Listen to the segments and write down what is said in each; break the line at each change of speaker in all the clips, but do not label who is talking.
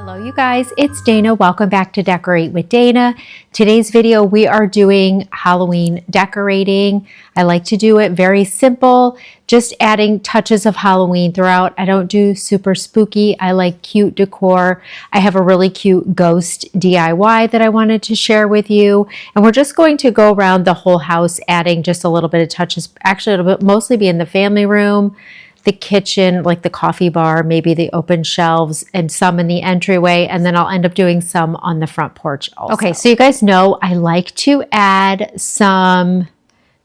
Hello you guys, it's Dana. Welcome back to Decorate with Dana. Today's video we are doing Halloween decorating. I like to do it very simple, just adding touches of Halloween throughout. I don't do super spooky. I like cute decor. I have a really cute ghost DIY that I wanted to share with you. And we're just going to go around the whole house adding just a little bit of touches. Actually, it'll mostly be in the family room, the kitchen, like the coffee bar, maybe the open shelves, and some in the entryway, and then I'll end up doing some on the front porch also. Okay, so you guys know I like to add some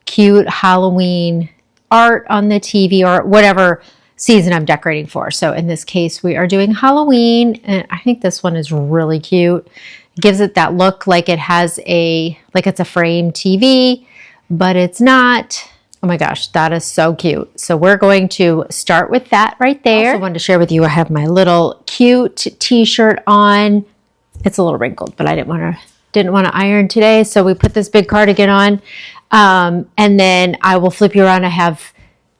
cute Halloween art on the TV or whatever season I'm decorating for. So in this case, we are doing Halloween, and I think this one is really cute. It gives it that look like it has like it's a frame TV, but it's not. Oh my gosh, that is so cute. So we're going to start with that right there. I also wanted to share with you, I have my little cute t-shirt on. It's a little wrinkled, but I didn't want to iron today. So we put this big cardigan on. And then I will flip you around. I have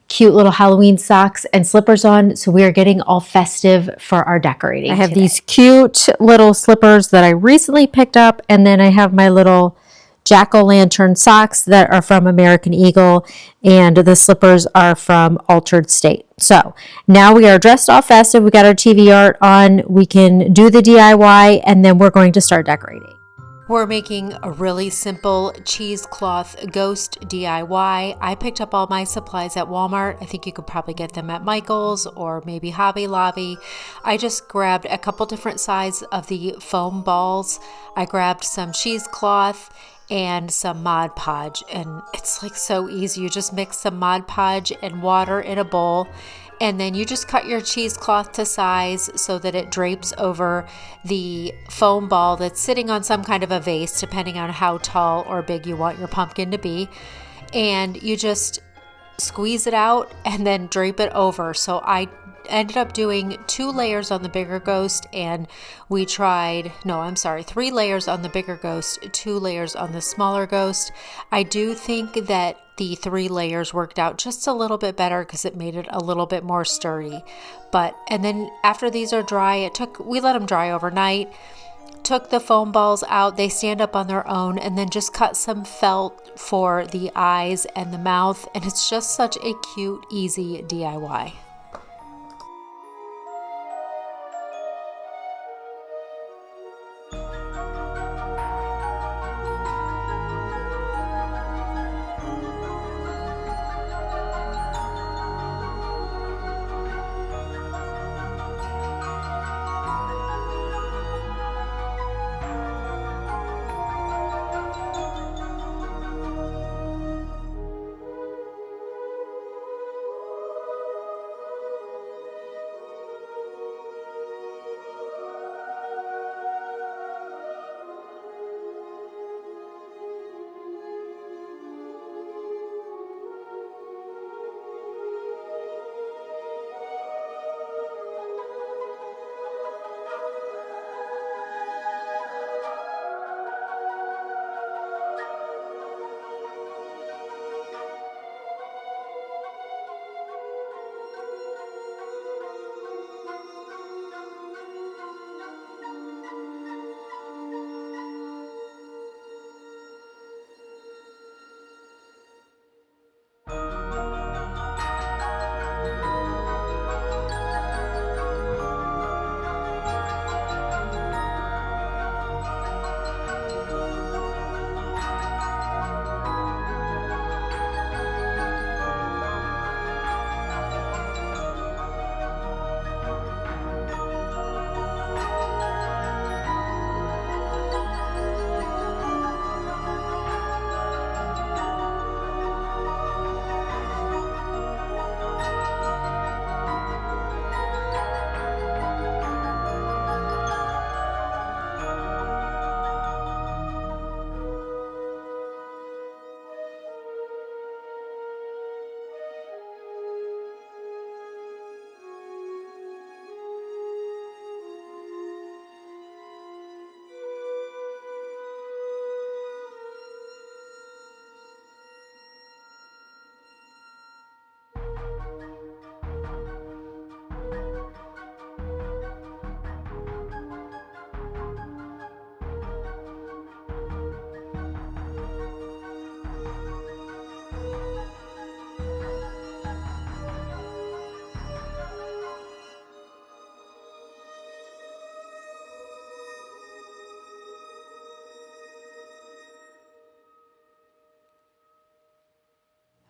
cute little Halloween socks and slippers on. So we are getting all festive for our decorating. I have these cute little slippers that I recently picked up. And then I have my little jack-o'-lantern socks that are from American Eagle, and the slippers are from Altered State. So now we are dressed all festive. We got our TV art on. We can do the DIY, and then we're going to start decorating. We're making a really simple cheesecloth ghost DIY. I picked up all my supplies at Walmart. I think you could probably get them at Michael's or maybe Hobby Lobby. I just grabbed a couple different sizes of the foam balls. I grabbed some cheesecloth and some Mod Podge, and it's like so easy. You just mix some Mod Podge and water in a bowl, and then you just cut your cheesecloth to size so that it drapes over the foam ball that's sitting on some kind of a vase, depending on how tall or big you want your pumpkin to be. And you just squeeze it out and then drape it over. So I ended up doing 2 layers on the bigger ghost, and we tried, 3 layers on the bigger ghost, 2 layers on the smaller ghost. I do think that the 3 layers worked out just a little bit better because it made it a little bit more sturdy. And then after these are dry, we let them dry overnight, took the foam balls out, they stand up on their own, and then just cut some felt for the eyes and the mouth, and it's just such a cute, easy DIY.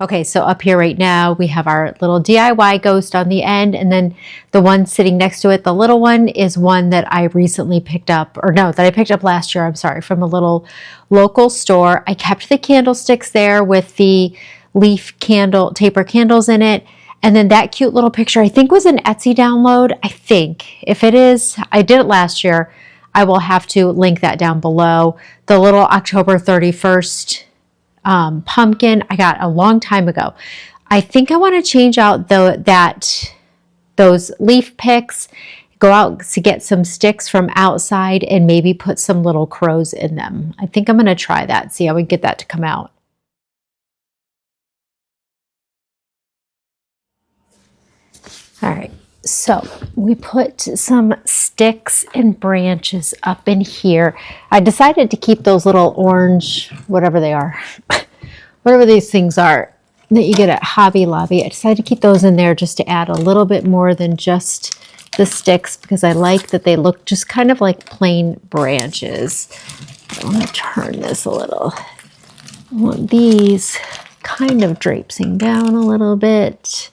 Okay, so up here right now, we have our little DIY ghost on the end, and then the one sitting next to it, the little one, is one that I recently picked up, or no, that I picked up last year, I'm sorry, from a little local store. I kept the candlesticks there with the leaf candle, taper candles in it, and then that cute little picture, I think was an Etsy download, I think. If it is, I did it last year. I will have to link that down below. The little October 31st pumpkin I got a long time ago. I think I want to change out those leaf picks, go out to get some sticks from outside and maybe put some little crows in them. I think I'm going to try that, see how we get that to come out. All right, so we put some sticks and branches up in here. I decided to keep those little orange, whatever they are, whatever these things are that you get at Hobby Lobby. I decided to keep those in there just to add a little bit more than just the sticks because I like that they look just kind of like plain branches. I want to turn this a little. I want these kind of drapesing down a little bit.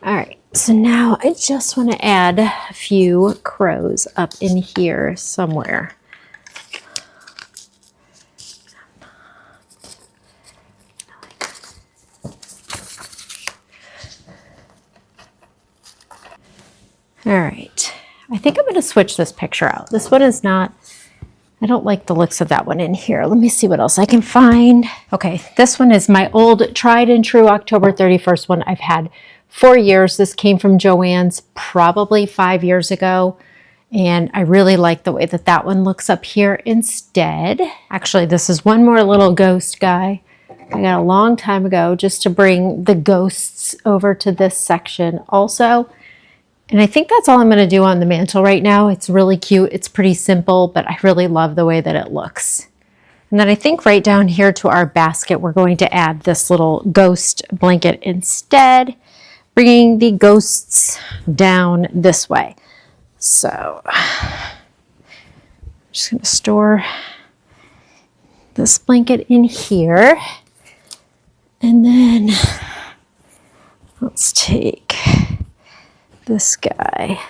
All right, so now I just want to add a few crows up in here somewhere. All right, I think I'm going to switch this picture out. This one is not, I don't like the looks of that one in here. Let me see what else I can find. Okay, this one is my old tried and true October 31st one I've had for years. This came from Joann's probably 5 years ago. And I really like the way that that one looks up here instead. Actually, this is one more little ghost guy I got a long time ago just to bring the ghosts over to this section also. And I think that's all I'm going to do on the mantle right now. It's really cute. It's pretty simple, but I really love the way that it looks. And then I think right down here to our basket, we're going to add this little ghost blanket instead, bringing the ghosts down this way. So I'm just going to store this blanket in here. And then let's take this guy.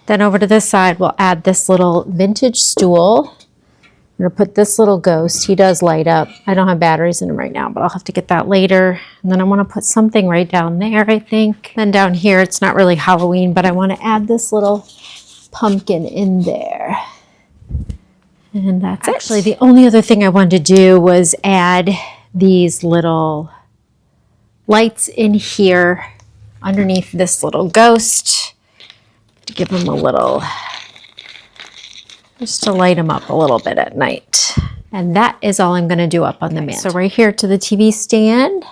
Then over to this side, we'll add this little vintage stool. I'm going to put this little ghost. He does light up. I don't have batteries in him right now, but I'll have to get that later. And then I want to put something right down there, I think. Then down here, it's not really Halloween, but I want to add this little pumpkin in there. And that's actually the only other thing I wanted to do was add these little lights in here underneath this little ghost to give them a little, just to light them up a little bit at night. And that is all I'm going to do up on the mantle. So right here to the TV stand,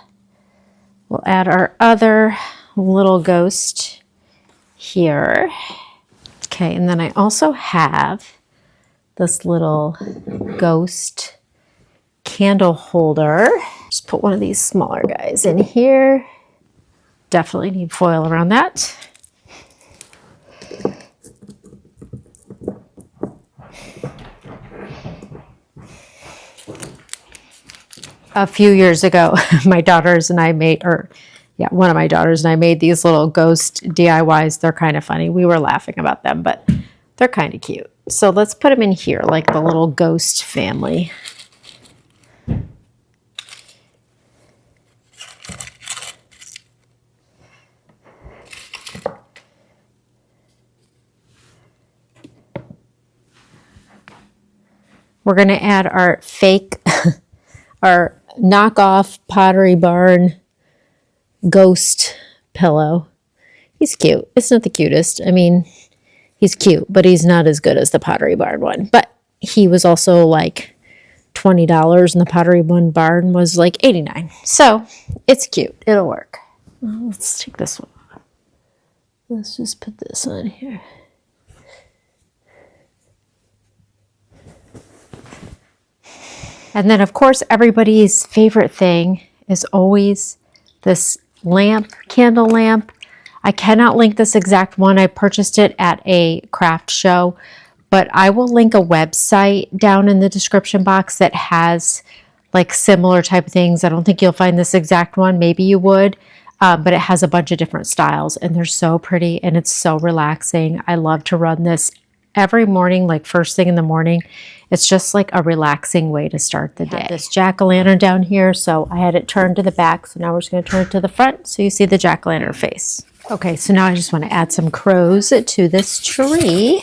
we'll add our other little ghost here. Okay, and then I also have this little ghost candle holder. Just put one of these smaller guys in here. Definitely need foil around that. A few years ago, my daughters and I made, one of my daughters and I made these little ghost DIYs. They're kind of funny. We were laughing about them, but they're kind of cute. So let's put them in here, like the little ghost family. We're going to add our fake, our knockoff Pottery Barn ghost pillow. He's cute. It's not the cutest. I mean, he's cute, but he's not as good as the Pottery Barn one. But he was also like $20 and the Pottery Barn was like $89. So it's cute. It'll work. Well, let's take this one off. Let's just put this on here. And then, of course, everybody's favorite thing is always this lamp, candle lamp. I cannot link this exact one. I purchased it at a craft show, but I will link a website down in the description box that has like similar type of things. I don't think you'll find this exact one. Maybe you would, but it has a bunch of different styles and they're so pretty and it's so relaxing. I love to run this every morning, like first thing in the morning. It's just like a relaxing way to start the day. This jack-o'-lantern down here, so I had it turned to the back. So now we're just going to turn it to the front so you see the jack-o'-lantern face. Okay, so now I just want to add some crows to this tree.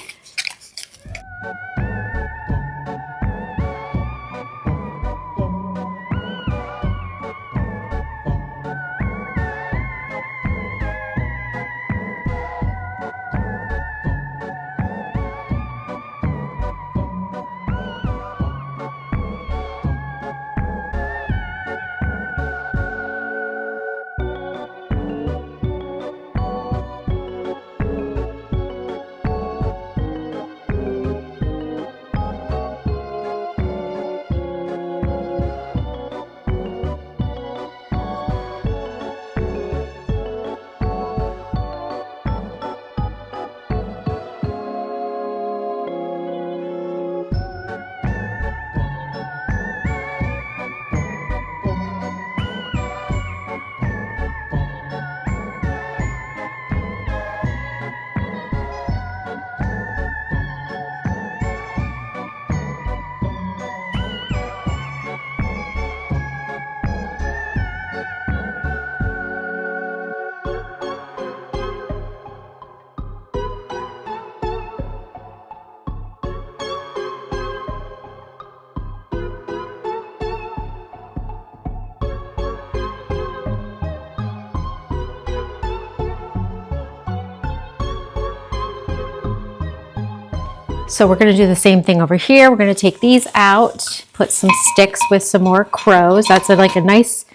So we're going to do the same thing over here. We're going to take these out, put some sticks with some more crows. That's like a nice,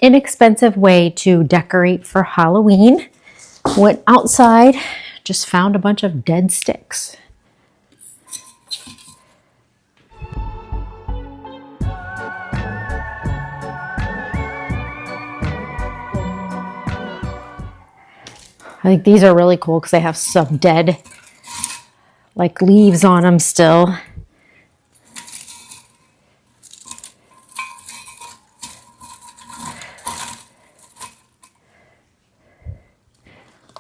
inexpensive way to decorate for Halloween. Went outside, just found a bunch of dead sticks. I think these are really cool because they have some dead like leaves on them still.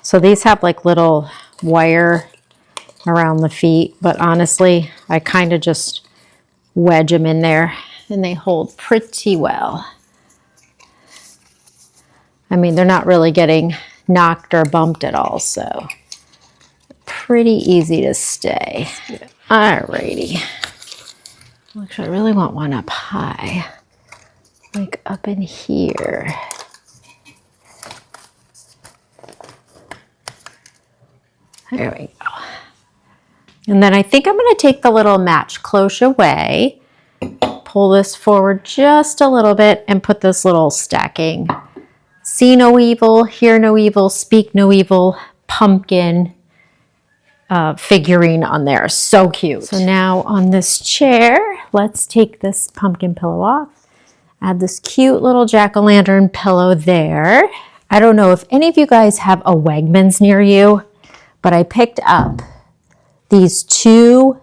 So these have like little wire around the feet, but honestly, I kind of just wedge them in there and they hold pretty well. I mean, they're not really getting knocked or bumped at all, so pretty easy to stay. Alrighty. Actually, I really want one up high, like up in here. There we go. And then I think I'm going to take the little match cloche away, pull this forward just a little bit, and put this little stacking see no evil, hear no evil, speak no evil pumpkin figurine on there. So cute. So now on this chair, let's take this pumpkin pillow off. Add this cute little jack-o'-lantern pillow there. I don't know if any of you guys have a Wegmans near you, but I picked up these two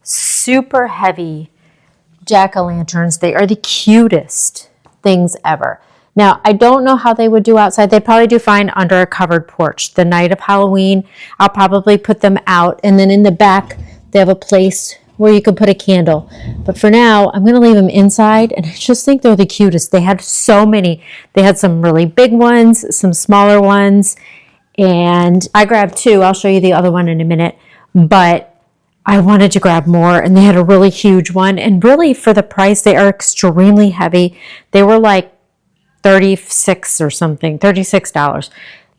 super heavy jack-o'-lanterns. They are the cutest things ever. Now, I don't know how they would do outside. They probably do fine under a covered porch. The night of Halloween, I'll probably put them out. And then in the back, they have a place where you can put a candle. But for now, I'm going to leave them inside. And I just think they're the cutest. They had so many. They had some really big ones, some smaller ones. And I grabbed two. I'll show you the other one in a minute. But I wanted to grab more. And they had a really huge one. And really, for the price, they are extremely heavy. They were like $36 or something, $36.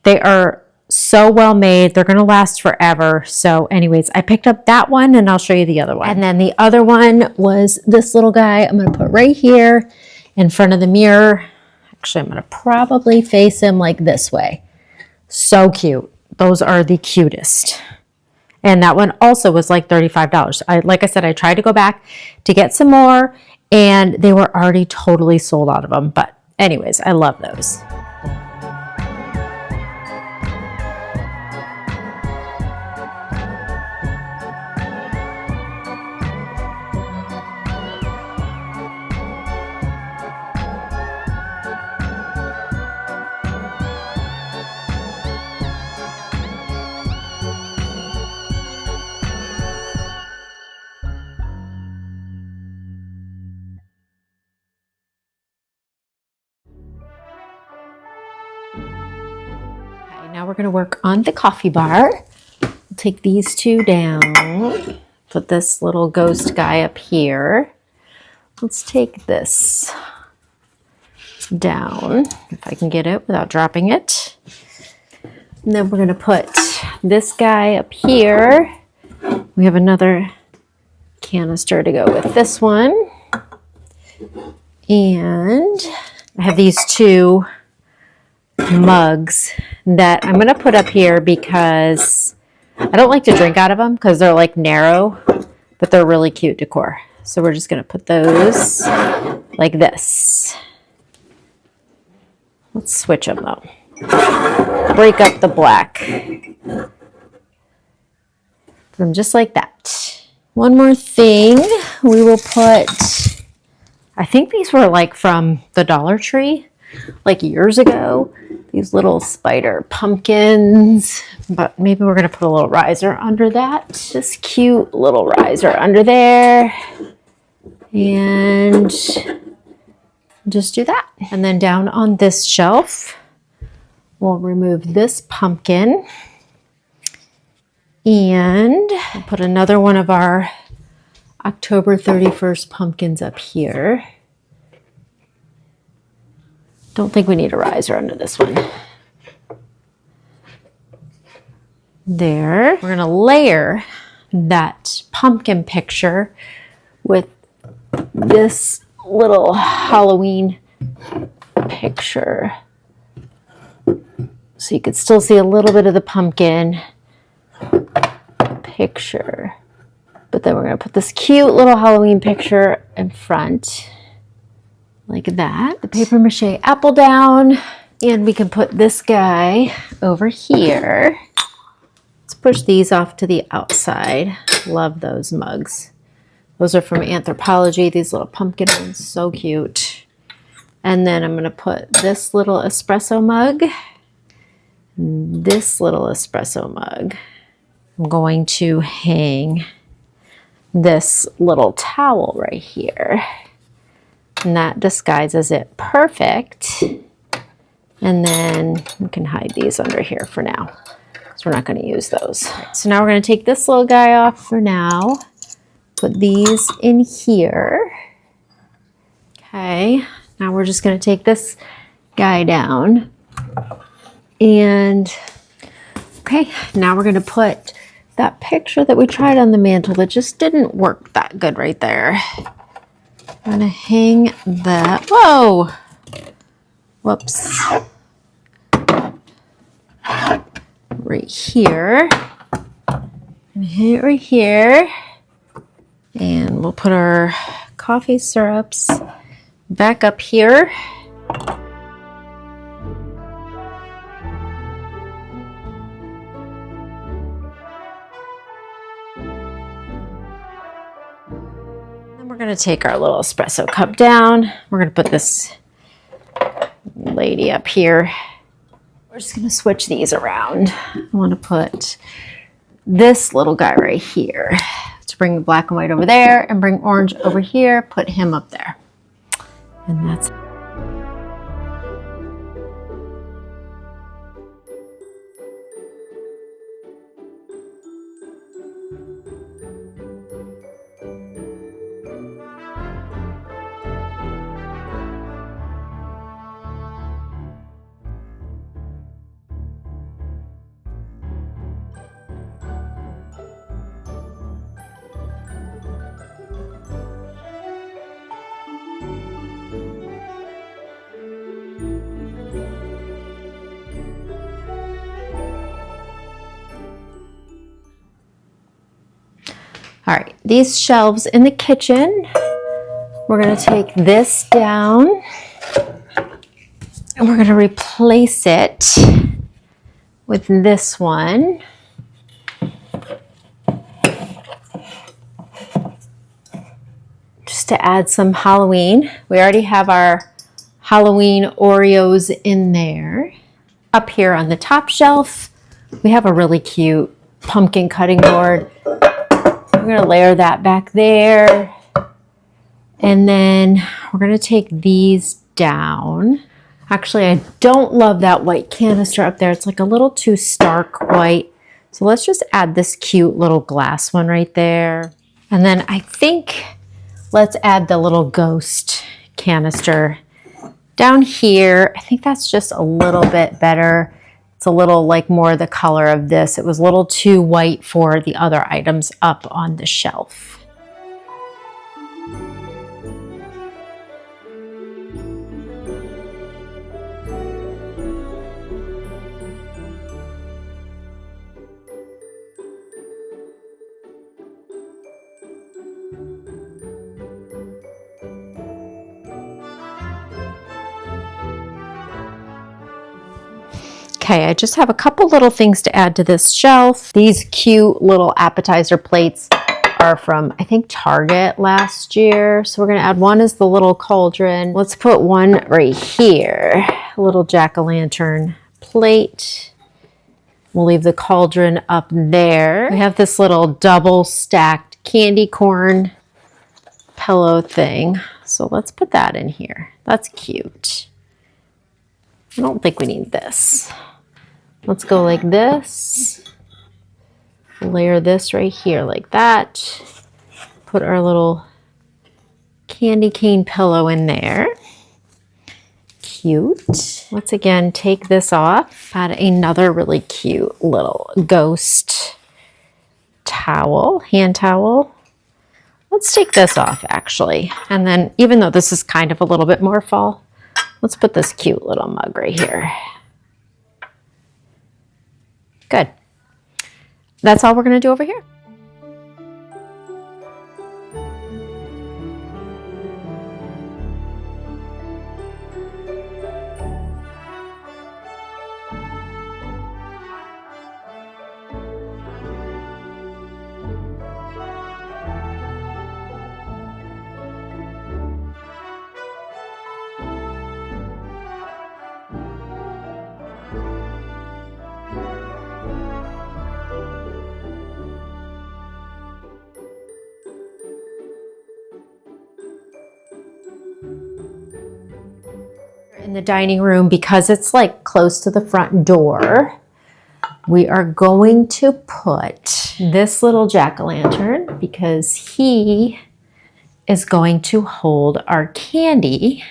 They are so well made. They're going to last forever. So anyways, I picked up that one and I'll show you the other one. And then the other one was this little guy I'm going to put right here in front of the mirror. Actually, I'm going to probably face him like this way. So cute. Those are the cutest. And that one also was like $35. Like I said, I tried to go back to get some more and they were already totally sold out of them. But anyways, I love those. Now we're going to work on the coffee bar. We'll take these two down. Put this little ghost guy up here. Let's take this down, if I can get it without dropping it. And then we're going to put this guy up here. We have another canister to go with this one. And I have these two mugs that I'm going to put up here because I don't like to drink out of them because they're like narrow, but they're really cute decor. So we're just going to put those like this. Let's switch them though. Break up the black. Put them just like that. One more thing, we will put, I think these were like from the Dollar Tree, like years ago. These little spider pumpkins, but maybe we're gonna put a little riser under that. This cute little riser under there. And just do that. And then down on this shelf, we'll remove this pumpkin and we'll put another one of our October 31st pumpkins up here. Don't think we need a riser under this one. There. We're gonna layer that pumpkin picture with this little Halloween picture. So you could still see a little bit of the pumpkin picture. But then we're gonna put this cute little Halloween picture in front. Like that. The paper mache apple down. And we can put this guy over here. Let's push these off to the outside. Love those mugs. Those are from Anthropology. These little pumpkin ones, so cute. And then I'm gonna put this little espresso mug. This little espresso mug. I'm going to hang this little towel right here. And that disguises it perfect. And then we can hide these under here for now, because we're not going to use those. So now we're going to take this little guy off for now. Put these in here. Okay, now we're just going to take this guy down. And okay, now we're going to put that picture that we tried on the mantle that just didn't work that good right there. I'm gonna hang that. Whoa! Whoops. Right here. And hang it right here. And we'll put our coffee syrups back up here. We're going to take our little espresso cup down. We're going to put this lady up here. We're just going to switch these around. I want to put this little guy right here to bring the black and white over there and bring orange over here, put him up there. And that's all right, these shelves in the kitchen, we're going to take this down and we're going to replace it with this one. Just to add some Halloween. We already have our Halloween Oreos in there. Up here on the top shelf, we have a really cute pumpkin cutting board. We're going to layer that back there. And then we're going to take these down. Actually, I don't love that white canister up there. It's like a little too stark white. So let's just add this cute little glass one right there. And then I think let's add the little ghost canister down here. I think that's just a little bit better. It's a little like more the color of this. It was a little too white for the other items up on the shelf. Okay, I just have a couple little things to add to this shelf. These cute little appetizer plates are from, I think, Target last year. So we're gonna add one as the little cauldron. Let's put one right here, a little jack-o'-lantern plate. We'll leave the cauldron up there. We have this little double stacked candy corn pillow thing. So let's put that in here. That's cute. I don't think we need this. Let's go like this. Layer this right here like that. Put our little candy cane pillow in there. Cute. Let's again take this off. Add another really cute little ghost towel, hand towel. Let's take this off actually. And then even though this is kind of a little bit more fall, let's put this cute little mug right here. Good. That's all we're going to do over here. In the dining room, because it's like close to the front door, we are going to put this little jack-o'-lantern because he is going to hold our candy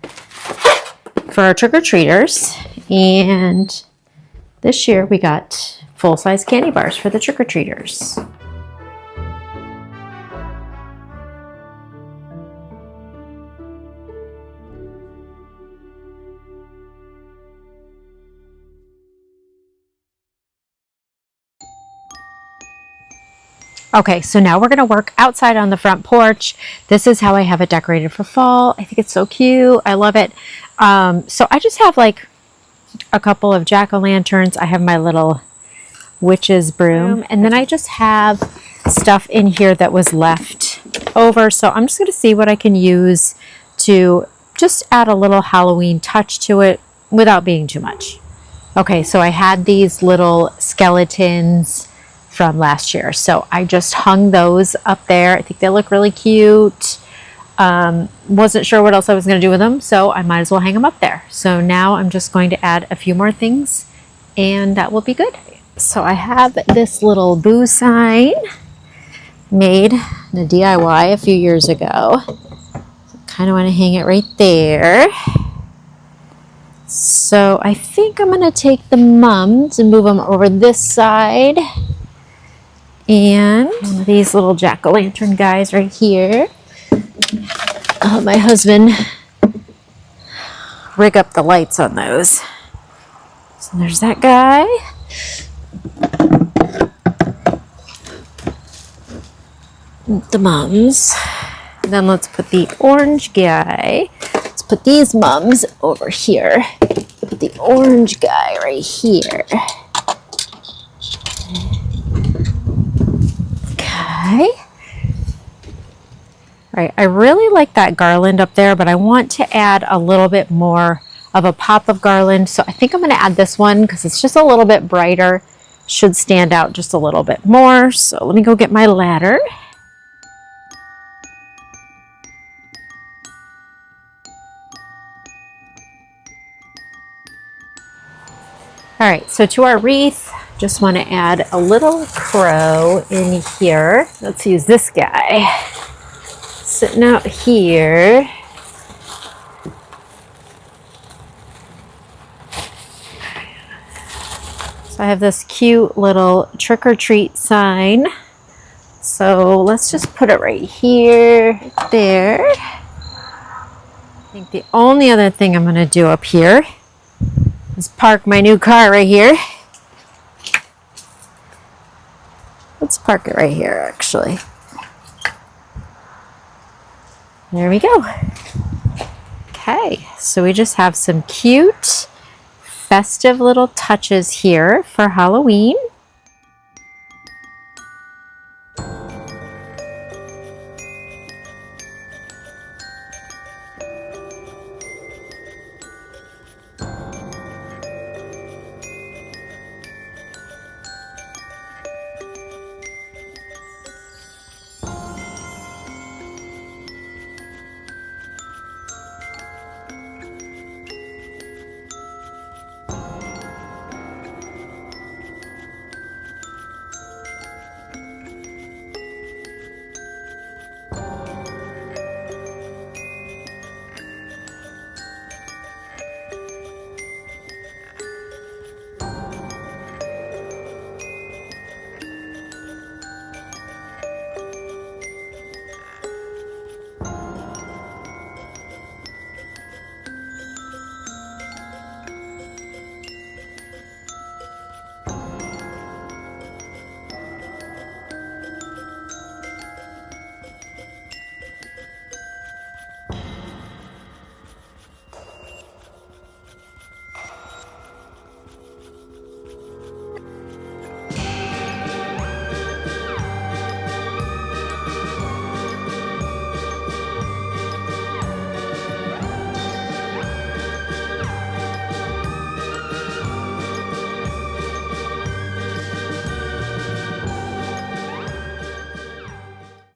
for our trick-or-treaters. And this year we got full-size candy bars for the trick-or-treaters. Okay, so now we're gonna work outside on the front porch. This is how I have it decorated for fall. I think it's so cute. I love it. So I just have like a couple of jack-o'-lanterns. I have my little witch's broom, and then I just have stuff in here that was left over. So I'm just gonna see what I can use to just add a little Halloween touch to it without being too much. Okay, so I had these little skeletons from last year. So I just hung those up there. I think they look really cute. Wasn't sure what else I was going to do with them, so I might as well hang them up there. So now I'm just going to add a few more things and that will be good. So I have this little boo sign made in a DIY a few years ago. Kind of want to hang it right there. So I think I'm going to take the mums and move them over this side. And one of these little jack-o'-lantern guys right here. My husband rig up the lights on those. So there's that guy. The mums. And then let's put the orange guy. Let's put these mums over here. Put the orange guy right here. Okay. All right, I really like that garland up there, but I want to add a little bit more of a pop of garland. So I think I'm going to add this one because it's just a little bit brighter. Should stand out just a little bit more. So let me go get my ladder. All right, so to our wreath, just want to add a little crow in here. Let's use this guy. Sitting out here. So I have this cute little trick-or-treat sign. So let's just put it right here, there. I think the only other thing I'm gonna do up here is park my new car right here. Let's park it right here, actually. There we go. Okay, so we just have some cute, festive little touches here for Halloween.